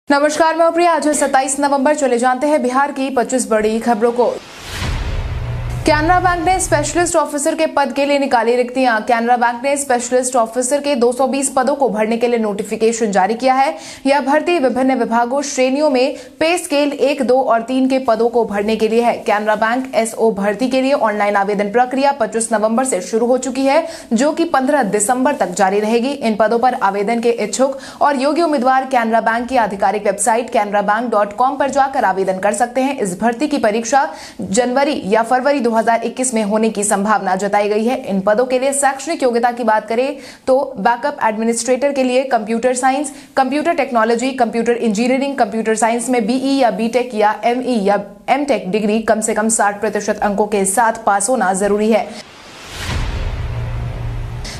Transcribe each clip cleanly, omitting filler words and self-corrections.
नमस्कार, मैं प्रिया। आज है 27 नवंबर। चले जानते हैं बिहार की 25 बड़ी खबरों को। कैनरा बैंक ने स्पेशलिस्ट ऑफिसर के पद के लिए निकाली रिक्तियां। कैनरा बैंक ने स्पेशलिस्ट ऑफिसर के 220 पदों को भरने के लिए नोटिफिकेशन जारी किया है। यह भर्ती विभिन्न विभागों श्रेणियों में पे स्केल 1, 2 और 3 के पदों को भरने के लिए है। कैनरा बैंक एसओ भर्ती के लिए ऑनलाइन आवेदन प्रक्रिया 25 नवंबर से शुरू हो चुकी है, जो कि 15 दिसंबर तक जारी रहेगी। इन पदों पर आवेदन के इच्छुक और योग्य उम्मीदवार कैनरा बैंक की आधिकारिक वेबसाइट canarabank.com पर जाकर आवेदन कर सकते हैं। इस भर्ती की परीक्षा जनवरी या फरवरी 2021 में होने की संभावना जताई गई है। इन पदों के लिए शैक्षणिक योग्यता की बात करें तो बैकअप एडमिनिस्ट्रेटर के लिए computer science, computer technology, computer engineering, computer science में बीई या बीटेक या एमई या एमटेक डिग्री कम से कम 60% अंकों के साथ पास होना जरूरी है।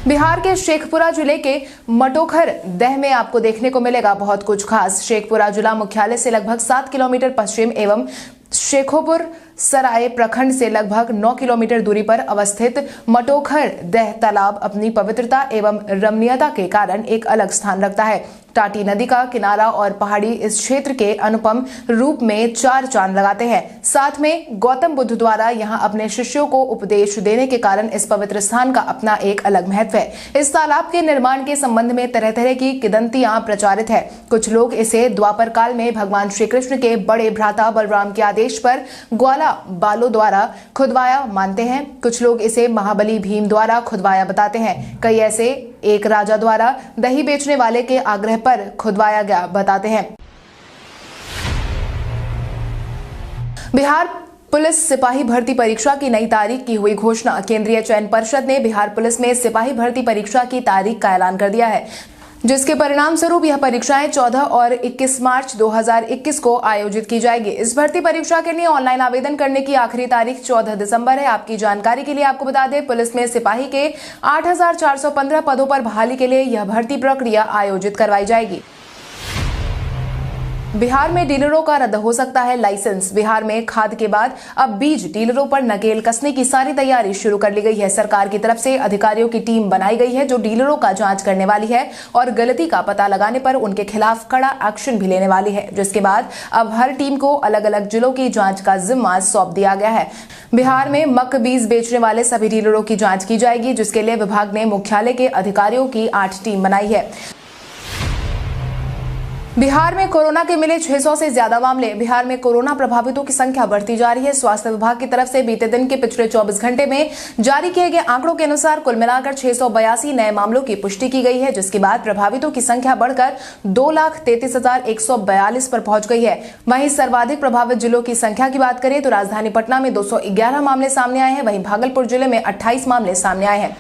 बिहार के शेखपुरा जिले के मटोखर दह में आपको देखने को मिलेगा बहुत कुछ खास। शेखपुरा जिला मुख्यालय से लगभग 7 किलोमीटर पश्चिम एवं शेखोपुर सराय प्रखंड से लगभग 9 किलोमीटर दूरी पर अवस्थित मटोखर दह तालाब अपनी पवित्रता एवं रमणीयता के कारण एक अलग स्थान रखता है। टाटी नदी का किनारा और पहाड़ी इस क्षेत्र के अनुपम रूप में चार चांद लगाते हैं। साथ में गौतम बुद्ध द्वारा यहाँ अपने शिष्यों को उपदेश देने के कारण इस पवित्र स्थान का अपना एक अलग महत्व है। इस तालाब के निर्माण के संबंध में तरह तरह की किंवदंतियां प्रचारित है। कुछ लोग इसे द्वापर काल में भगवान श्री कृष्ण के बड़े भ्राता बलराम के आदेश पर ग्वाला बालों द्वारा खुदवाया मानते हैं। कुछ लोग इसे महाबली भीम द्वारा खुदवाया बताते हैं। कई ऐसे एक राजा द्वारा दही बेचने वाले के आग्रह पर खुदवाया गया बताते हैं। बिहार पुलिस सिपाही भर्ती परीक्षा की नई तारीख की हुई घोषणा। केंद्रीय चयन परिषद ने बिहार पुलिस में सिपाही भर्ती परीक्षा की तारीख का ऐलान कर दिया है, जिसके परिणाम स्वरूप यह परीक्षाएं 14 और 21 मार्च 2021 को आयोजित की जाएगी। इस भर्ती परीक्षा के लिए ऑनलाइन आवेदन करने की आखिरी तारीख 14 दिसंबर है। आपकी जानकारी के लिए आपको बता दें, पुलिस में सिपाही के 8,415 पदों पर बहाली के लिए यह भर्ती प्रक्रिया आयोजित करवाई जाएगी। बिहार में डीलरों का रद्द हो सकता है लाइसेंस। बिहार में खाद के बाद अब बीज डीलरों पर नकेल कसने की सारी तैयारी शुरू कर ली गई है। सरकार की तरफ से अधिकारियों की टीम बनाई गई है, जो डीलरों का जांच करने वाली है और गलती का पता लगाने पर उनके खिलाफ कड़ा एक्शन भी लेने वाली है। जिसके बाद अब हर टीम को अलग अलग जिलों की जांच का जिम्मा सौंप दिया गया है। बिहार में मक्का बीज बेचने वाले सभी डीलरों की जांच की जाएगी, जिसके लिए विभाग ने मुख्यालय के अधिकारियों की 8 टीम बनाई है। बिहार में कोरोना के मिले 600 से ज्यादा मामले। बिहार में कोरोना प्रभावितों की संख्या बढ़ती जा रही है। स्वास्थ्य विभाग की तरफ से बीते दिन के पिछले 24 घंटे में जारी किए गए आंकड़ों के अनुसार कुल मिलाकर 682 नए मामलों की पुष्टि की गई है, जिसके बाद प्रभावितों की संख्या बढ़कर 2,33,142 पर पहुंच गई है। वहीं सर्वाधिक प्रभावित जिलों की संख्या की बात करें तो राजधानी पटना में 211 मामले सामने आए हैं। वहीं भागलपुर जिले में 28 मामले सामने आए हैं।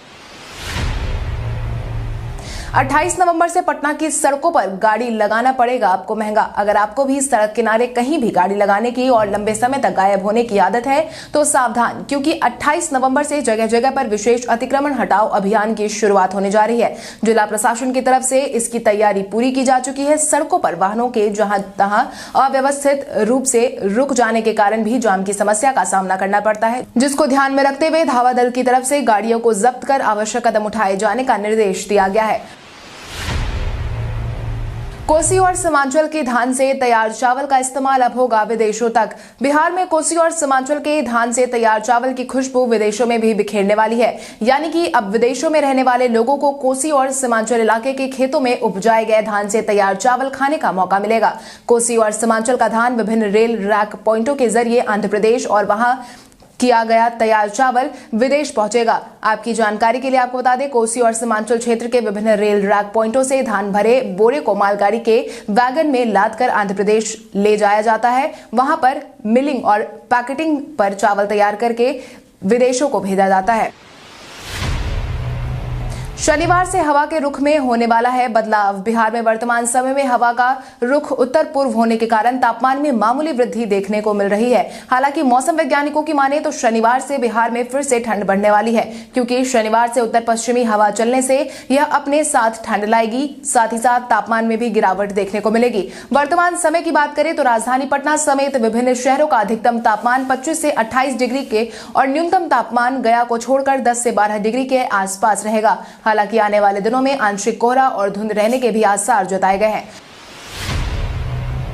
28 नवंबर से पटना की सड़कों पर गाड़ी लगाना पड़ेगा आपको महंगा। अगर आपको भी सड़क किनारे कहीं भी गाड़ी लगाने की और लंबे समय तक गायब होने की आदत है तो सावधान, क्योंकि 28 नवंबर से जगह जगह पर विशेष अतिक्रमण हटाओ अभियान की शुरुआत होने जा रही है। जिला प्रशासन की तरफ से इसकी तैयारी पूरी की जा चुकी है। सड़कों पर वाहनों के जहां तहां अव्यवस्थित रूप से रुक जाने के कारण भी जाम की समस्या का सामना करना पड़ता है, जिसको ध्यान में रखते हुए धावा दल की तरफ से गाड़ियों को जब्त कर आवश्यक कदम उठाए जाने का निर्देश दिया गया है। कोसी और सीमांचल के धान से तैयार चावल का इस्तेमाल अब होगा विदेशों तक। बिहार में कोसी और सीमांचल के धान से तैयार चावल की खुशबू विदेशों में भी बिखेरने वाली है। यानी कि अब विदेशों में रहने वाले लोगों को कोसी और सीमांचल इलाके के खेतों में उपजाए गए धान से तैयार चावल खाने का मौका मिलेगा। कोसी और सीमांचल का धान विभिन्न रेल रैक पॉइंटों के जरिए आंध्र प्रदेश और वहां किया गया तैयार चावल विदेश पहुंचेगा। आपकी जानकारी के लिए आपको बता दें, कोसी और सीमांचल क्षेत्र के विभिन्न रेल रैक पॉइंटों से धान भरे बोरे को मालगाड़ी के वैगन में लादकर आंध्र प्रदेश ले जाया जाता है। वहां पर मिलिंग और पैकेटिंग पर चावल तैयार करके विदेशों को भेजा जाता है। शनिवार से हवा के रुख में होने वाला है बदलाव। बिहार में वर्तमान समय में हवा का रुख उत्तर पूर्व होने के कारण तापमान में मामूली वृद्धि देखने को मिल रही है। हालांकि मौसम वैज्ञानिकों की माने तो शनिवार से बिहार में फिर से ठंड बढ़ने वाली है, क्योंकि शनिवार से उत्तर पश्चिमी हवा चलने से यह अपने साथ ठंड लाएगी। साथ ही साथ तापमान में भी गिरावट देखने को मिलेगी। वर्तमान समय की बात करें तो राजधानी पटना समेत विभिन्न शहरों का अधिकतम तापमान 25 से 28 डिग्री के और न्यूनतम तापमान गया को छोड़कर 10 से 12 डिग्री के आसपास रहेगा। हालांकि आने वाले दिनों में आंशिक कोहरा और धुंध रहने के भी आसार जताए गए हैं।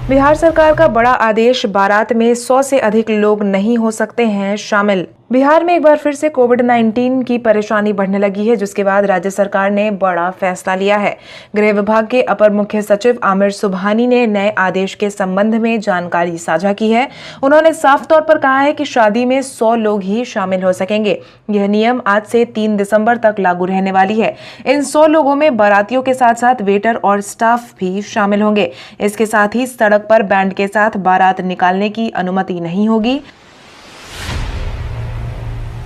बिहार सरकार का बड़ा आदेश, बारात में 100 से अधिक लोग नहीं हो सकते हैं शामिल। बिहार में एक बार फिर से कोविड-19 की परेशानी बढ़ने लगी है, जिसके बाद राज्य सरकार ने बड़ा फैसला लिया है। गृह विभाग के अपर मुख्य सचिव आमिर सुबहानी ने नए आदेश के संबंध में जानकारी साझा की है। उन्होंने साफ तौर पर कहा है कि शादी में 100 लोग ही शामिल हो सकेंगे। यह नियम आज से 3 दिसंबर तक लागू रहने वाली है। इन 100 लोगों में बारातियों के साथ साथ वेटर और स्टाफ भी शामिल होंगे। इसके साथ ही सड़क पर बैंड के साथ बारात निकालने की अनुमति नहीं होगी।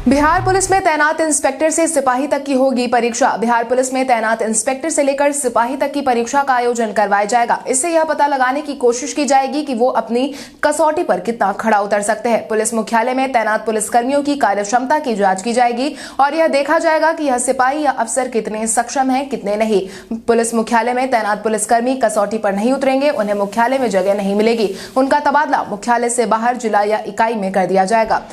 बिहार पुलिस में तैनात इंस्पेक्टर से सिपाही तक की होगी परीक्षा। बिहार पुलिस में तैनात इंस्पेक्टर से लेकर सिपाही तक की परीक्षा का आयोजन करवाया जाएगा। इससे यह पता लगाने की कोशिश की जाएगी कि वो अपनी कसौटी पर कितना खड़ा उतर सकते हैं। पुलिस मुख्यालय में तैनात पुलिसकर्मियों की कार्यक्षमता की जांच की जाएगी और यह देखा जाएगा कि यह सिपाही या अफसर कितने सक्षम है, कितने नहीं। पुलिस मुख्यालय में तैनात पुलिसकर्मी कसौटी पर नहीं उतरेंगे, उन्हें मुख्यालय में जगह नहीं मिलेगी। उनका तबादला मुख्यालय से बाहर जिला या इकाई में कर दिया जाएगा।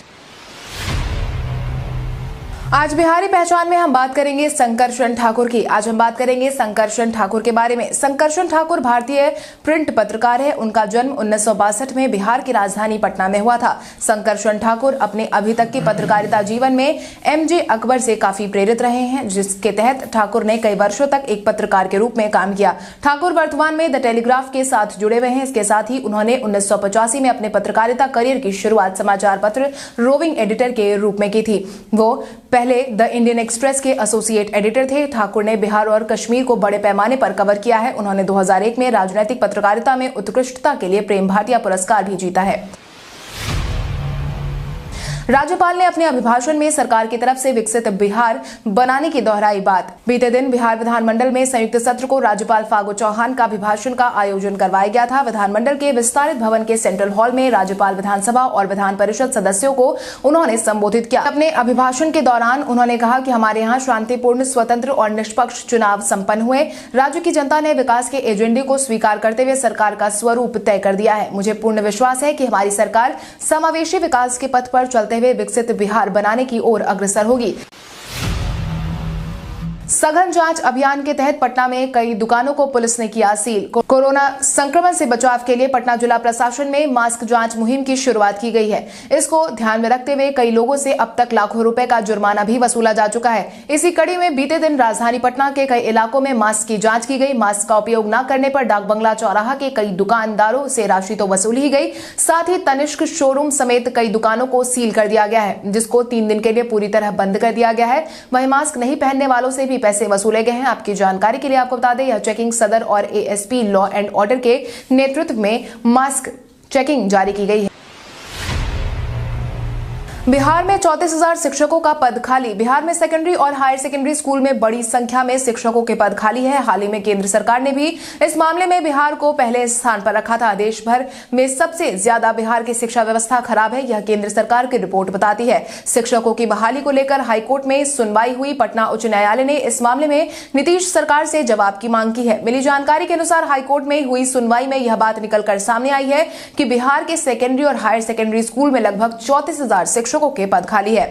आज बिहारी पहचान में हम बात करेंगे संकर्षण ठाकुर की। आज हम बात करेंगे संकर्षण ठाकुर के बारे में। संकर्षण ठाकुर भारतीय प्रिंट पत्रकार है। उनका जन्म 1962 में बिहार की राजधानी पटना में हुआ था। संकर्षण ठाकुर अपने अभी तक की पत्रकारिता जीवन में एमजे अकबर से काफी प्रेरित रहे हैं, जिसके तहत ठाकुर ने कई वर्षों तक एक पत्रकार के रूप में काम किया। ठाकुर वर्तमान में द टेलीग्राफ के साथ जुड़े हुए हैं। इसके साथ ही उन्होंने 1985 में अपने पत्रकारिता करियर की शुरुआत समाचार पत्र रोविंग एडिटर के रूप में की थी। वो पहले द इंडियन एक्सप्रेस के एसोसिएट एडिटर थे। ठाकुर ने बिहार और कश्मीर को बड़े पैमाने पर कवर किया है। उन्होंने 2001 में राजनीतिक पत्रकारिता में उत्कृष्टता के लिए प्रेम भाटिया पुरस्कार भी जीता है। राज्यपाल ने अपने अभिभाषण में सरकार की तरफ से विकसित बिहार बनाने की दोहराई बात। बीते दिन बिहार विधानमंडल में संयुक्त सत्र को राज्यपाल फागू चौहान का अभिभाषण का आयोजन करवाया गया था। विधानमंडल के विस्तारित भवन के सेंट्रल हॉल में राज्यपाल विधानसभा और विधान परिषद सदस्यों को उन्होंने संबोधित किया। अपने अभिभाषण के दौरान उन्होंने कहा कि हमारे यहाँ शांतिपूर्ण, स्वतंत्र और निष्पक्ष चुनाव संपन्न हुए। राज्य की जनता ने विकास के एजेंडे को स्वीकार करते हुए सरकार का स्वरूप तय कर दिया है। मुझे पूर्ण विश्वास है कि हमारी सरकार समावेशी विकास के पथ पर चलते हुए विकसित बिहार बनाने की ओर अग्रसर होगी। सघन जांच अभियान के तहत पटना में कई दुकानों को पुलिस ने किया सील। कोरोना संक्रमण से बचाव के लिए पटना जिला प्रशासन में मास्क जांच मुहिम की शुरुआत की गई है। इसको ध्यान में रखते हुए कई लोगों से अब तक लाखों रुपए का जुर्माना भी वसूला जा चुका है। इसी कड़ी में बीते दिन राजधानी पटना के कई इलाकों में मास्क की जांच की गई। मास्क का उपयोग न करने पर डाक बंगला चौराहा के कई दुकानदारों से राशि तो वसूली ही गई, साथ ही तनिष्क शोरूम समेत कई दुकानों को सील कर दिया गया है, जिसको 3 दिन के लिए पूरी तरह बंद कर दिया गया है। वहीं मास्क नहीं पहनने वालों से भी पैसे वसूले गए हैं। आपकी जानकारी के लिए आपको बता दें, यह चेकिंग सदर और एएसपी लॉ एंड ऑर्डर के नेतृत्व में मास्क चेकिंग जारी की गई है। बिहार में 34,000 शिक्षकों का पद खाली। बिहार में सेकेंडरी और हायर सेकेंडरी स्कूल में बड़ी संख्या में शिक्षकों के पद खाली है। हाल ही में केंद्र सरकार ने भी इस मामले में बिहार को पहले स्थान पर रखा था। देश भर में सबसे ज्यादा बिहार की शिक्षा व्यवस्था खराब है, यह केंद्र सरकार की रिपोर्ट बताती है। शिक्षकों की बहाली को लेकर हाईकोर्ट में सुनवाई हुई। पटना उच्च न्यायालय ने इस मामले में नीतीश सरकार से जवाब की मांग की है। मिली जानकारी के अनुसार हाईकोर्ट में हुई सुनवाई में यह बात निकलकर सामने आई है कि बिहार के सेकेंडरी और हायर सेकेंडरी स्कूल में लगभग 34,000 शिक्षकों के पद खाली है।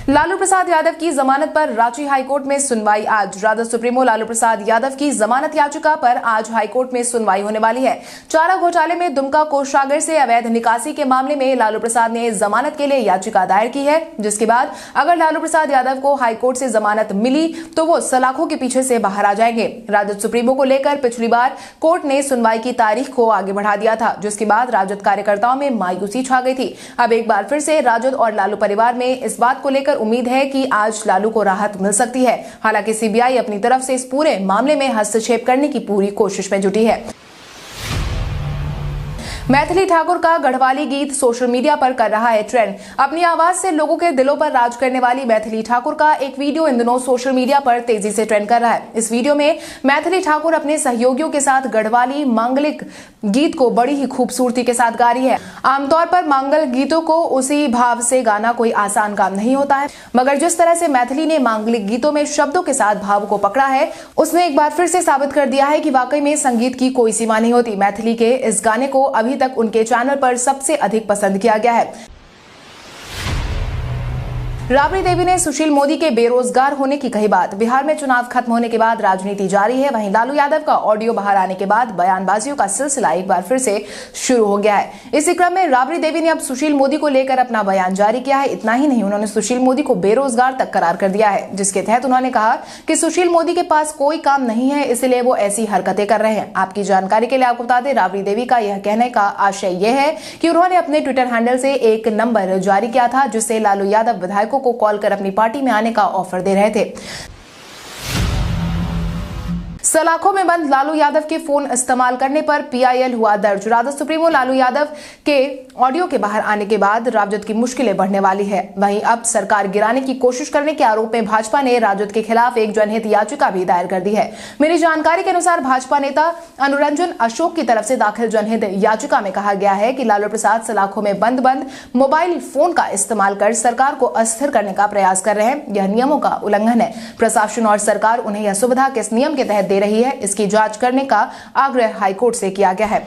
लालू प्रसाद यादव की जमानत पर रांची हाईकोर्ट में सुनवाई आज। राजद सुप्रीमो लालू प्रसाद यादव की जमानत याचिका पर आज हाईकोर्ट में सुनवाई होने वाली है। चारा घोटाले में दुमका कोषागार से अवैध निकासी के मामले में लालू प्रसाद ने जमानत के लिए याचिका दायर की है, जिसके बाद अगर लालू प्रसाद यादव को हाईकोर्ट से जमानत मिली तो वो सलाखों के पीछे से बाहर आ जाएंगे। राजद सुप्रीमो को लेकर पिछली बार कोर्ट ने सुनवाई की तारीख को आगे बढ़ा दिया था, जिसके बाद राजद कार्यकर्ताओं में मायूसी छा गई थी। अब एक बार फिर से राजद और लालू परिवार में इस बात को लेकर उम्मीद है कि आज लालू को राहत मिल सकती है। हालांकि सीबीआई अपनी तरफ से इस पूरे मामले में हस्तक्षेप करने की पूरी कोशिश में जुटी है। मैथिली ठाकुर का गढ़वाली गीत सोशल मीडिया पर कर रहा है ट्रेंड। अपनी आवाज से लोगों के दिलों पर राज करने वाली मैथिली ठाकुर का एक वीडियो इन दिनों सोशल मीडिया पर तेजी से ट्रेंड कर रहा है। इस वीडियो में मैथिली ठाकुर अपने सहयोगियों के साथ गढ़वाली मांगलिक गीत को बड़ी ही खूबसूरती के साथ गा रही है। आमतौर पर मांगल गीतों को उसी भाव से गाना कोई आसान काम नहीं होता है, मगर जिस तरह से मैथिली ने मांगलिक गीतों में शब्दों के साथ भाव को पकड़ा है, उसने एक बार फिर से साबित कर दिया है कि वाकई में संगीत की कोई सीमा नहीं होती। मैथिली के इस गाने को अभी तक उनके चैनल पर सबसे अधिक पसंद किया गया है। राबड़ी देवी ने सुशील मोदी के बेरोजगार होने की कही बात। बिहार में चुनाव खत्म होने के बाद राजनीति जारी है। वहीं लालू यादव का ऑडियो बाहर आने के बाद बयानबाजियों का सिलसिला एक बार फिर से शुरू हो गया है। इसी क्रम में राबड़ी देवी ने अब सुशील मोदी को लेकर अपना बयान जारी किया है। इतना ही नहीं, उन्होंने सुशील मोदी को बेरोजगार तक करार कर दिया है, जिसके तहत उन्होंने कहा कि सुशील मोदी के पास कोई काम नहीं है, इसलिए वो ऐसी हरकतें कर रहे हैं। आपकी जानकारी के लिए आपको बता दें, राबड़ी देवी का यह कहने का आशय यह है कि उन्होंने अपने ट्विटर हैंडल से एक नंबर जारी किया था, जिससे लालू यादव विधायकों को कॉल कर अपनी पार्टी में आने का ऑफर दे रहे थे। सलाखों में बंद लालू यादव के फोन इस्तेमाल करने पर पीआईएल हुआ दर्ज। राजद सुप्रीमो लालू यादव के ऑडियो के बाहर आने के बाद राजद की मुश्किलें बढ़ने वाली है। वहीं अब सरकार गिराने की कोशिश करने के आरोप में भाजपा ने राजद के खिलाफ एक जनहित याचिका भी दायर कर दी है। मेरी जानकारी के अनुसार भाजपा नेता अनुरंजन अशोक की तरफ से दाखिल जनहित याचिका में कहा गया है कि लालू प्रसाद सलाखों में बंद मोबाइल फोन का इस्तेमाल कर सरकार को अस्थिर करने का प्रयास कर रहे हैं। यह नियमों का उल्लंघन है। प्रशासन और सरकार उन्हें यह सुविधा किस नियम के तहत दे रही है, इसकी जांच करने का आग्रह हाईकोर्ट से किया गया है।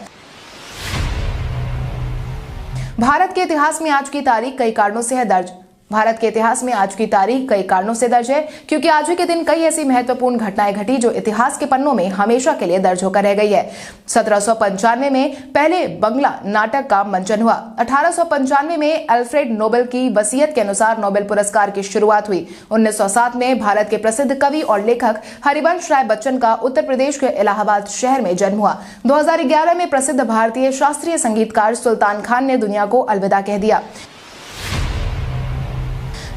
भारत के इतिहास में आज की तारीख कई कारणों से है दर्ज। भारत के इतिहास में आज की तारीख कई कारणों से दर्ज है, क्योंकि आज ही के दिन कई ऐसी महत्वपूर्ण घटनाएं घटी जो इतिहास के पन्नों में हमेशा के लिए दर्ज होकर रह गई है। 1795 में पहले बंगला नाटक का मंचन हुआ। 1895 में अल्फ्रेड नोबेल की वसीयत के अनुसार नोबेल पुरस्कार की शुरुआत हुई। 1907 में भारत के प्रसिद्ध कवि और लेखक हरिवंश राय बच्चन का उत्तर प्रदेश के इलाहाबाद शहर में जन्म हुआ। 2011 में प्रसिद्ध भारतीय शास्त्रीय संगीतकार सुल्तान खान ने दुनिया को अलविदा कह दिया।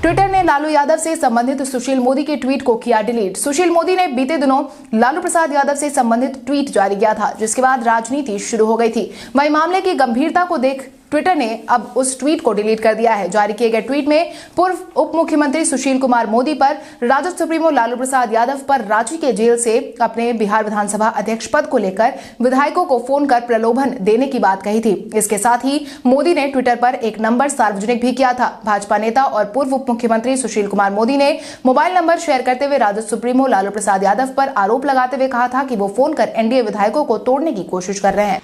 ट्विटर ने लालू यादव से संबंधित सुशील मोदी के ट्वीट को किया डिलीट। सुशील मोदी ने बीते दिनों लालू प्रसाद यादव से संबंधित ट्वीट जारी किया था, जिसके बाद राजनीति शुरू हो गई थी। वहीं मामले की गंभीरता को देख ट्विटर ने अब उस ट्वीट को डिलीट कर दिया है। जारी किए गए ट्वीट में पूर्व उप मुख्यमंत्री सुशील कुमार मोदी पर राजद सुप्रीमो लालू प्रसाद यादव पर रांची के जेल से अपने बिहार विधानसभा अध्यक्ष पद को लेकर विधायकों को फोन कर प्रलोभन देने की बात कही थी। इसके साथ ही मोदी ने ट्विटर पर एक नंबर सार्वजनिक भी किया था। भाजपा नेता और पूर्व उप मुख्यमंत्री सुशील कुमार मोदी ने मोबाइल नंबर शेयर करते हुए राजद सुप्रीमो लालू प्रसाद यादव पर आरोप लगाते हुए कहा था कि वो फोन कर एनडीए विधायकों को तोड़ने की कोशिश कर रहे हैं।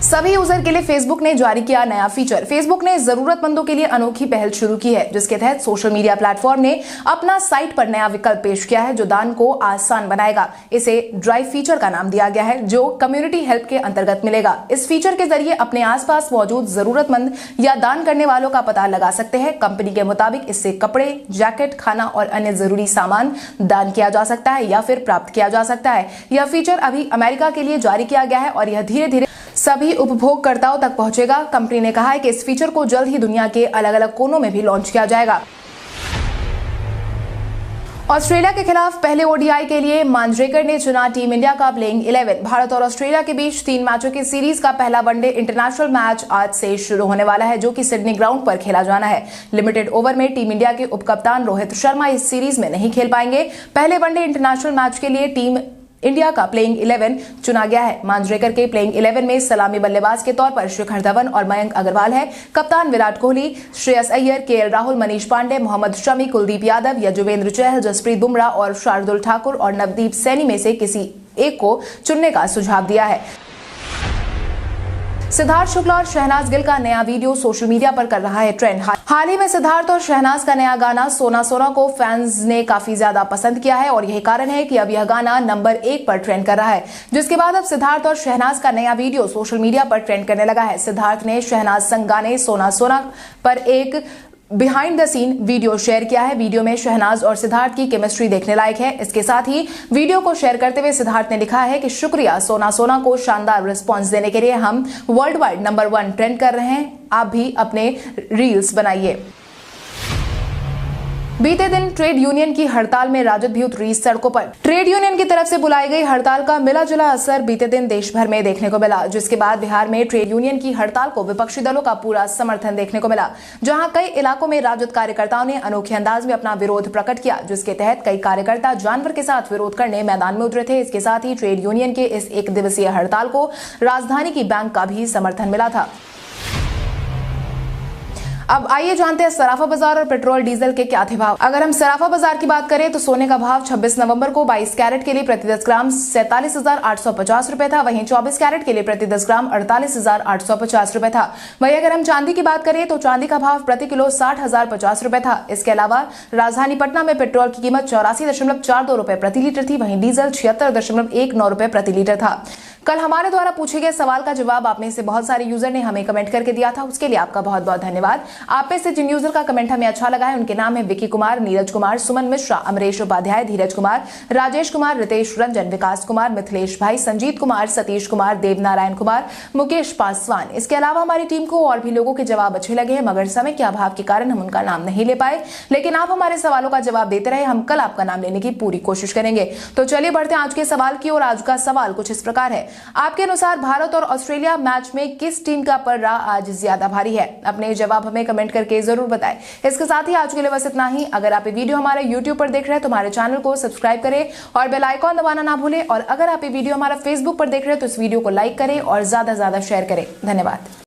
सभी यूजर के लिए फेसबुक ने जारी किया नया फीचर। फेसबुक ने जरूरतमंदों के लिए अनोखी पहल शुरू की है, जिसके तहत सोशल मीडिया प्लेटफॉर्म ने अपना साइट पर नया विकल्प पेश किया है, जो दान को आसान बनाएगा। इसे ड्राइव फीचर का नाम दिया गया है, जो कम्युनिटी हेल्प के अंतर्गत मिलेगा। इस फीचर के जरिए अपने आसपास मौजूद जरूरतमंद या दान करने वालों का पता लगा सकते हैं। कंपनी के मुताबिक इससे कपड़े, जैकेट, खाना और अन्य जरूरी सामान दान किया जा सकता है या फिर प्राप्त किया जा सकता है। यह फीचर अभी अमेरिका के लिए जारी किया गया है और यह धीरे धीरे सभी उपभोगकर्ताओं तक पहुंचेगा। कंपनी ने कहा है कि इस फीचर को जल्द ही दुनिया के अलग अलग कोनों में भी लॉन्च किया जाएगा। ऑस्ट्रेलिया के खिलाफ पहले ओडीआई के लिए मांजरेकर ने चुना टीम इंडिया का प्लेइंग 11। भारत और ऑस्ट्रेलिया के बीच 3 मैचों की सीरीज का पहला वनडे इंटरनेशनल मैच आज से शुरू होने वाला है, जो कि सिडनी ग्राउंड पर खेला जाना है। लिमिटेड ओवर में टीम इंडिया के उपकप्तान रोहित शर्मा इस सीरीज में नहीं खेल पाएंगे। पहले वनडे इंटरनेशनल मैच के लिए टीम इंडिया का प्लेइंग 11 चुना गया है। मांजरेकर के प्लेइंग 11 में सलामी बल्लेबाज के तौर पर शिखर धवन और मयंक अग्रवाल है। कप्तान विराट कोहली, श्रेयस अय्यर, केएल राहुल, मनीष पांडे, मोहम्मद शमी, कुलदीप यादव, युजवेंद्र चहल, जसप्रीत बुमराह और शार्दुल ठाकुर और नवदीप सैनी में से किसी एक को चुनने का सुझाव दिया है। सिद्धार्थ शुक्ला और शहनाज गिल का नया वीडियो सोशल मीडिया पर कर रहा है ट्रेंड। हाल ही में सिद्धार्थ और शहनाज का नया गाना सोना सोना को फैंस ने काफी ज्यादा पसंद किया है और यही कारण है कि अब यह गाना नंबर 1 पर ट्रेंड कर रहा है, जिसके बाद अब सिद्धार्थ और शहनाज का नया वीडियो सोशल मीडिया पर ट्रेंड करने लगा है। सिद्धार्थ ने शहनाज संग गाने सोना सोना पर एक behind the scene video share किया है। वीडियो में शहनाज और सिद्धार्थ की केमिस्ट्री देखने लायक है। इसके साथ ही वीडियो को शेयर करते हुए सिद्धार्थ ने लिखा है कि शुक्रिया, सोना सोना को शानदार रिस्पांस देने के लिए हम वर्ल्ड वाइड नंबर 1 ट्रेंड कर रहे हैं। आप भी अपने रील्स बनाइए। बीते दिन ट्रेड यूनियन की हड़ताल में राजद भी उतरी सड़कों पर। ट्रेड यूनियन की तरफ से बुलाई गई हड़ताल का मिला जुला असर बीते दिन देश भर में देखने को मिला, जिसके बाद बिहार में ट्रेड यूनियन की हड़ताल को विपक्षी दलों का पूरा समर्थन देखने को मिला, जहां कई इलाकों में राजद कार्यकर्ताओं ने अनोखे अंदाज में अपना विरोध प्रकट किया, जिसके तहत कई कार्यकर्ता जानवर के साथ विरोध करने मैदान में उतरे थे। इसके साथ ही ट्रेड यूनियन के इस 1 दिवसीय हड़ताल को राजधानी की बैंक का भी समर्थन मिला था। अब आइए जानते हैं सराफा बाजार और पेट्रोल डीजल के क्या थे भाव। अगर हम सराफा बाजार की बात करें तो सोने का भाव 26 नवंबर को 22 कैरेट के लिए प्रति 10 ग्राम 47,850 रुपए था। वहीं 24 कैरेट के लिए प्रति 10 ग्राम 48,850 रुपए था। वहीं अगर हम चांदी की बात करें तो चांदी का भाव प्रति किलो 60,050 रुपए था। इसके अलावा राजधानी पटना में पेट्रोल की कीमत 84.42 रुपए प्रति लीटर थी। वहीं डीजल 76.19 रुपए प्रति लीटर था। कल हमारे द्वारा पूछे गए सवाल का जवाब आप में से बहुत सारे यूजर ने हमें कमेंट करके दिया था, उसके लिए आपका बहुत बहुत धन्यवाद। आप में से जिन यूजर का कमेंट हमें अच्छा लगा है उनके नाम है विकी कुमार, नीरज कुमार, सुमन मिश्रा, अमरेश उपाध्याय, धीरज कुमार, राजेश कुमार, रितेश रंजन, विकास कुमार, मिथिलेश भाई, संजीत कुमार, सतीश कुमार, देवनारायण कुमार, मुकेश पासवान। इसके अलावा हमारी टीम को और भी लोगों के जवाब अच्छे लगे हैं, मगर समय के अभाव के कारण हम उनका नाम नहीं ले पाए। लेकिन आप हमारे सवालों का जवाब देते रहे, हम कल आपका नाम लेने की पूरी कोशिश करेंगे। तो चलिए बढ़ते हैं आज के सवाल की ओर। आज का सवाल कुछ इस प्रकार है, आपके अनुसार भारत और ऑस्ट्रेलिया मैच में किस टीम का पलड़ा आज ज्यादा भारी है? अपने जवाब हमें कमेंट करके जरूर बताएं। इसके साथ ही आज के लिए बस इतना ही। अगर आप ये वीडियो हमारे YouTube पर देख रहे हैं तो हमारे चैनल को सब्सक्राइब करें और बेल आइकॉन दबाना ना भूलें। और अगर आप ये वीडियो हमारा Facebook पर देख रहे हैं तो इस वीडियो को लाइक करें और ज्यादा से ज्यादा शेयर करें। धन्यवाद।